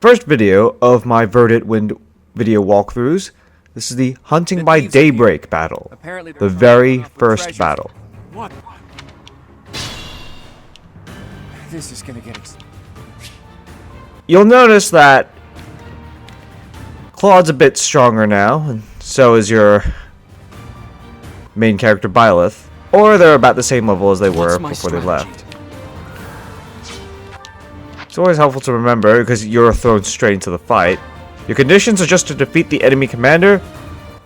first video of my Verdant Wind video walkthroughs. This is the Hunting by Daybreak battle. The very first battle. What? This is gonna get You'll notice that Claude's a bit stronger now, and so is your main character Byleth, or they're about the same level as they were before they left. It's always helpful to remember, because you're thrown straight into the fight. Your conditions are just to defeat the enemy commander,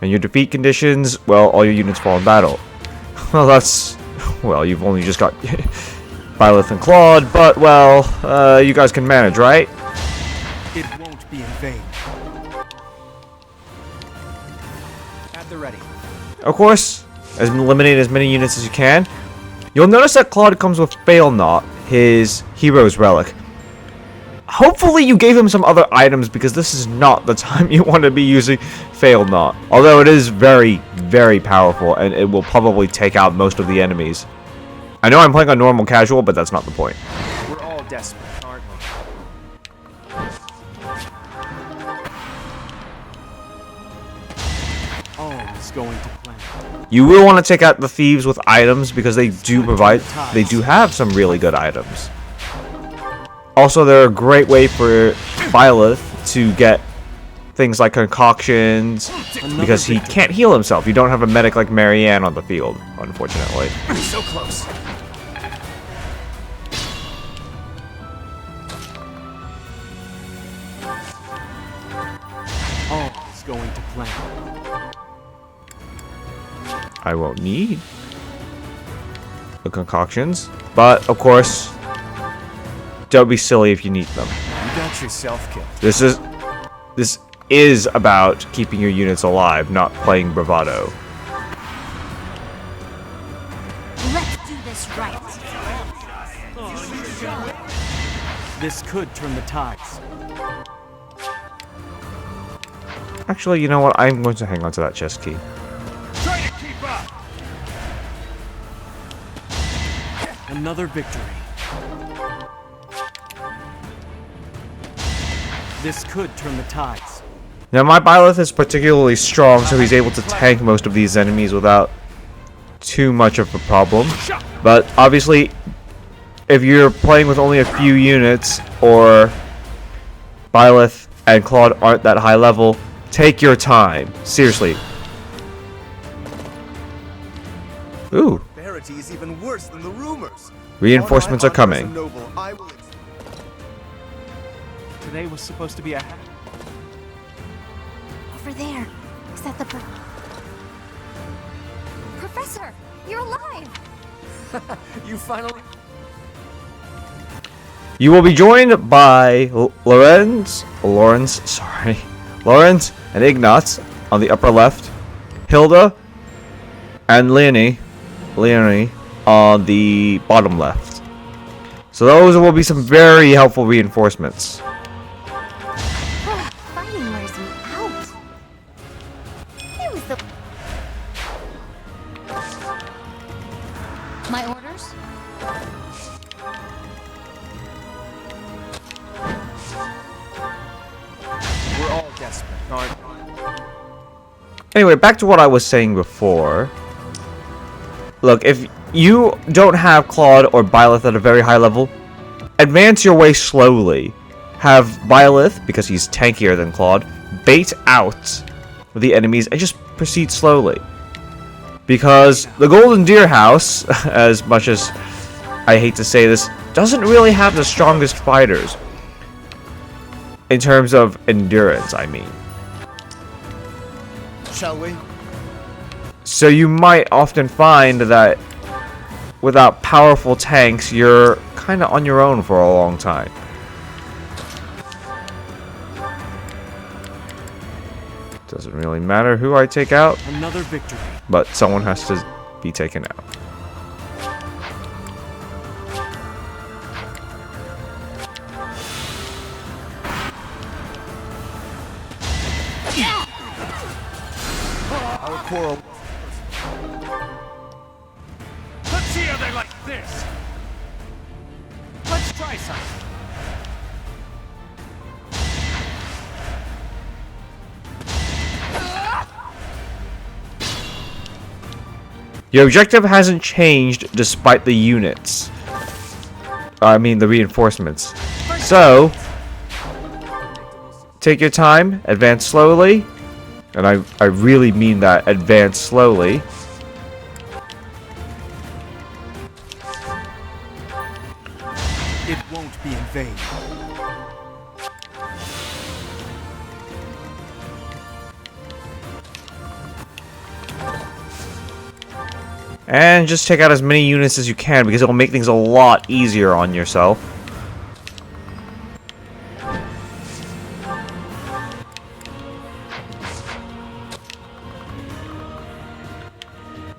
and your defeat conditions, well, all your units fall in battle. Well, well, you've only just got Byleth and Claude, but, well, you guys can manage, right? It won't be in vain. At the ready. Of course, eliminate as many units as you can. You'll notice that Claude comes with Fail Not, his hero's relic. Hopefully you gave him some other items, because this is not the time you want to be using Fail Not. Although it is very, very powerful, and it will probably take out most of the enemies. I know I'm playing on normal casual, but that's not the point. We're all desperate, aren't we? All is going to plan. You will want to take out the thieves with items, because they do have some really good items. Also, they're a great way for Byleth to get things like concoctions, because he can't heal himself. You don't have a medic like Marianne on the field, unfortunately. So close. All is going to plan. I won't need the concoctions, but of course, don't be silly if you need them. You got yourself killed. This is about keeping your units alive, not playing bravado. Let's do this right. This could turn the tides. Actually, you know what? I'm going to hang on to that chest key. Try to keep up. Another victory. This could turn the tides. Now, my Byleth is particularly strong, so he's able to tank most of these enemies without too much of a problem. But obviously, if you're playing with only a few units, or Byleth and Claude aren't that high level, take your time. Seriously. Ooh. Verity is even worse than the rumors. Reinforcements are coming. Today was supposed to be a... Over there. Is that the Professor, you're alive! You finally... You will be joined by Lorenz and Ignatz on the upper left, Hilda and Leonie on the bottom left. So those will be some very helpful reinforcements. Fighting wears me out. It was the... My orders? We're all desperate, aren't we? Anyway, back to what I was saying before. Look, if you don't have Claude or Byleth at a very high level, advance your way slowly. Have Byleth, because he's tankier than Claude, bait out the enemies and just proceed slowly. Because the Golden Deer House, as much as I hate to say this, doesn't really have the strongest fighters. In terms of endurance, I mean. Shall we? So you might often find that without powerful tanks, you're kind of on your own for a long time. Doesn't really matter who I take out, Another victory. but someone has to be taken out. Our quarrel. Let's see how they like this. Let's try something. Your objective hasn't changed despite the units. I mean the reinforcements. So, take your time, advance slowly. And I really mean that, advance slowly. It won't be in vain. And just take out as many units as you can because it'll make things a lot easier on yourself.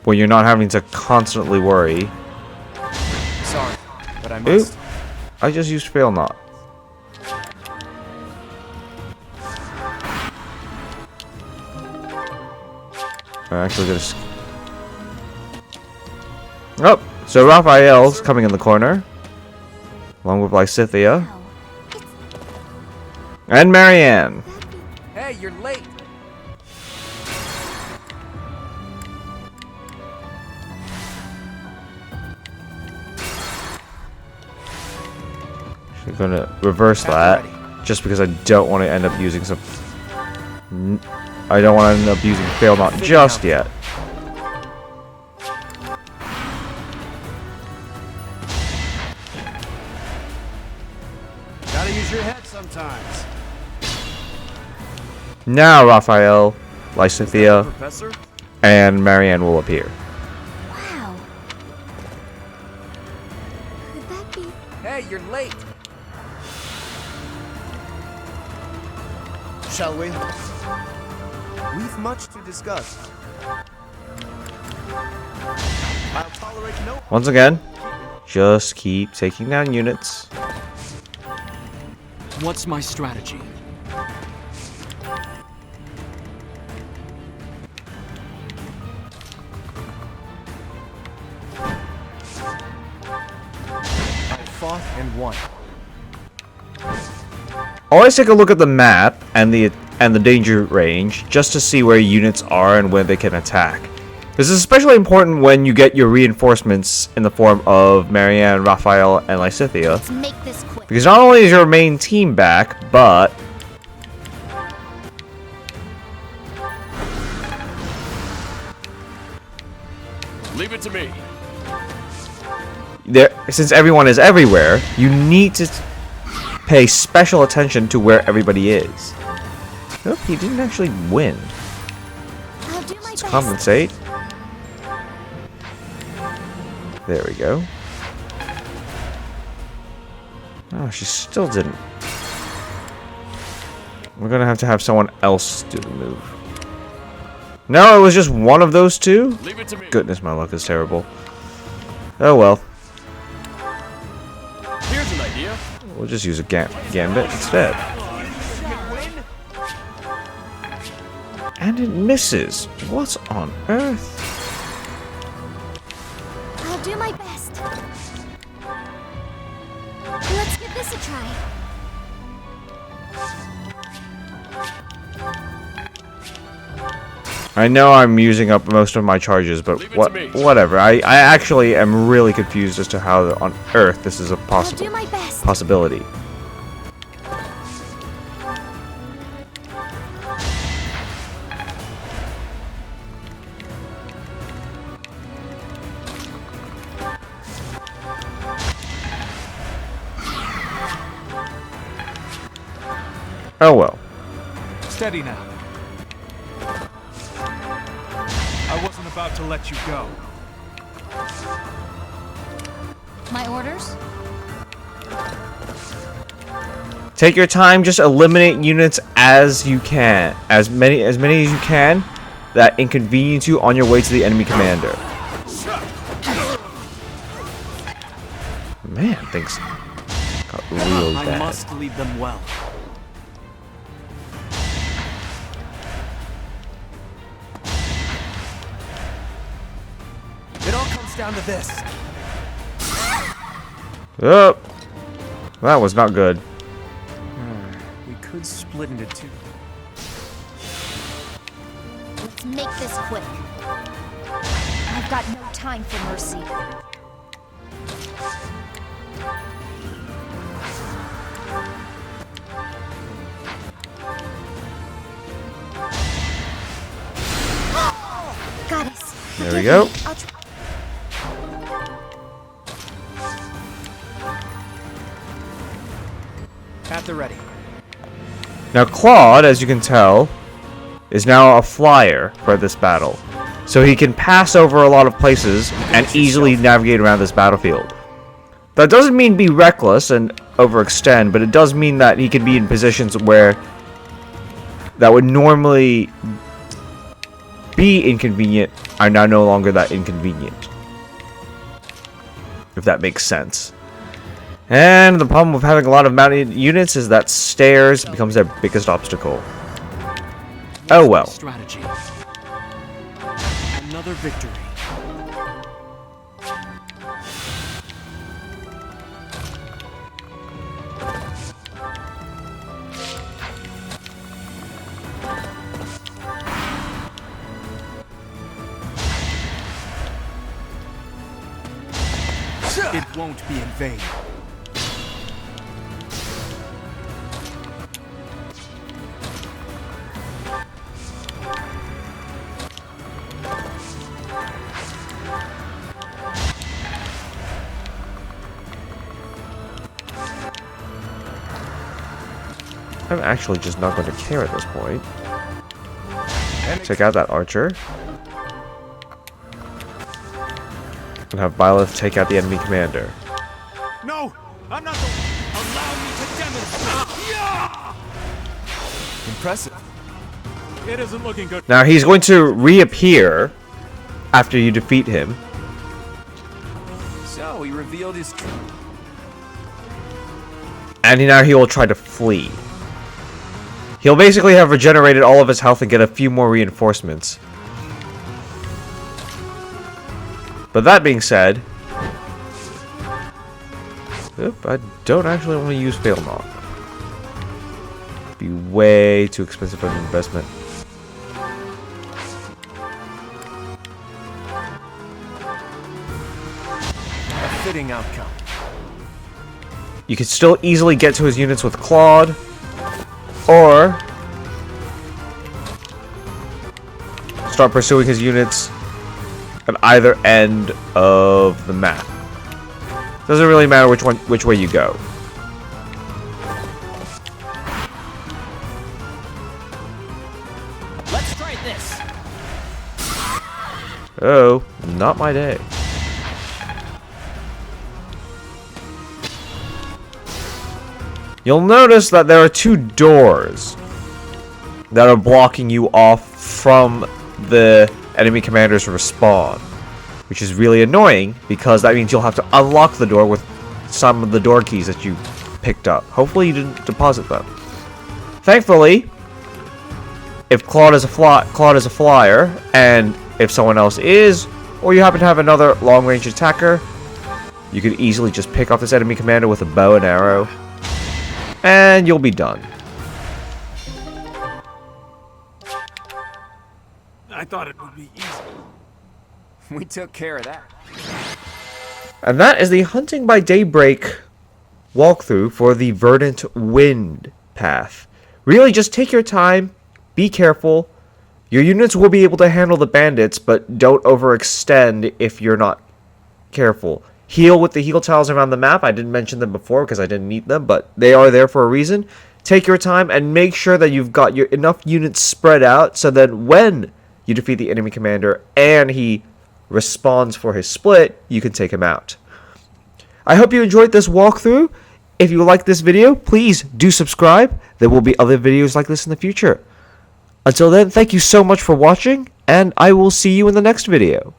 When you're not having to constantly worry. Sorry, but I must. Oop. I just used fail not. I'm actually gonna. Oh, so Raphael's coming in the corner, along with Lysithea Wow. and Marianne. Hey, you're late. She's gonna reverse that, just because I don't want to end up using some. I don't want to end up using fail not just yet. Gotta use your head sometimes. Now Raphael, Lysithea, Professor? and Marianne will appear. Wow. Could that be? Hey, you're late. Shall we? We've much to discuss. I'll tolerate no. Once again, just keep taking down units. What's my strategy? I fought and won. Always take a look at the map and the danger range just to see where units are and when they can attack. This is especially important when you get your reinforcements in the form of Marianne, Raphael, and Lysithea, Let's make this quick. because not only is your main team back, but Leave it to me. since everyone is everywhere, you need to pay special attention to where everybody is. Nope, he didn't actually win. I'll do my Let's best. compensate. There we go. Oh, she still didn't. We're gonna have to have someone else do the move. No, it was just one of those two? Leave it to me. Goodness, my luck is terrible. Oh well. Here's an idea. We'll just use a gambit instead. And it misses. What on earth? I'll do my best. Let's give this a try. I know I'm using up most of my charges, but Leave it to me. whatever. I actually am really confused as to how on earth this is a I'll do my best. possibility. Oh well. Steady now. I wasn't about to let you go. My orders? Take your time, just eliminate units as you can. As many as you can that inconvenience you on your way to the enemy commander. Man, things got real I bad. must lead them well. It all comes down to this. Oh, that was not good. We could split into two. Let's make this quick. I've got no time for mercy. Goddess. There we go. I'll try. At the ready. Now Claude, as you can tell, is now a flyer for this battle. So he can pass over a lot of places and easily navigate around this battlefield. That doesn't mean be reckless and overextend, but it does mean that he can be in positions where that would normally be inconvenient are now no longer that inconvenient. If that makes sense. And the problem with having a lot of mounted units is that stairs becomes their biggest obstacle. Oh well. Strategy. Another victory. It won't be in vain. I'm actually just not going to care at this point. Check out that archer. And have Byleth take out the enemy commander. No! I'm not the... Allow me to demonstrate! Yeah! Impressive. It isn't looking good. Now he's going to reappear after you defeat him. So, he revealed his truth. And now he will try to flee. He'll basically have regenerated all of his health and get a few more reinforcements. But that being said... Oop, I don't actually want to use Fail Knock. Be way too expensive of an investment. A fitting outcome. You can still easily get to his units with Claude. Or... start pursuing his units at either end of the map. Doesn't really matter which way you go. Let's try this. Oh, not my day. You'll notice that there are two doors that are blocking you off from the enemy commander's respawn, which is really annoying because that means you'll have to unlock the door with some of the door keys that you picked up. Hopefully you didn't deposit them. Thankfully, if Claude is a flyer, and if someone else is, or you happen to have another long-range attacker, you could easily just pick off this enemy commander with a bow and arrow, and you'll be done. I thought it would be easy. We took care of that. And that is the Hunting by Daybreak walkthrough for the Verdant Wind path. Really, just take your time, be careful. Your units will be able to handle the bandits, but don't overextend if you're not careful. Heal with the heal tiles around the map. I didn't mention them before because I didn't need them, but they are there for a reason. Take your time and make sure that you've got your enough units spread out so that when you defeat the enemy commander and he respawns for his split, you can take him out. I hope you enjoyed this walkthrough. If you like this video, please do subscribe. There will be other videos like this in the future. Until then, thank you so much for watching, and I will see you in the next video.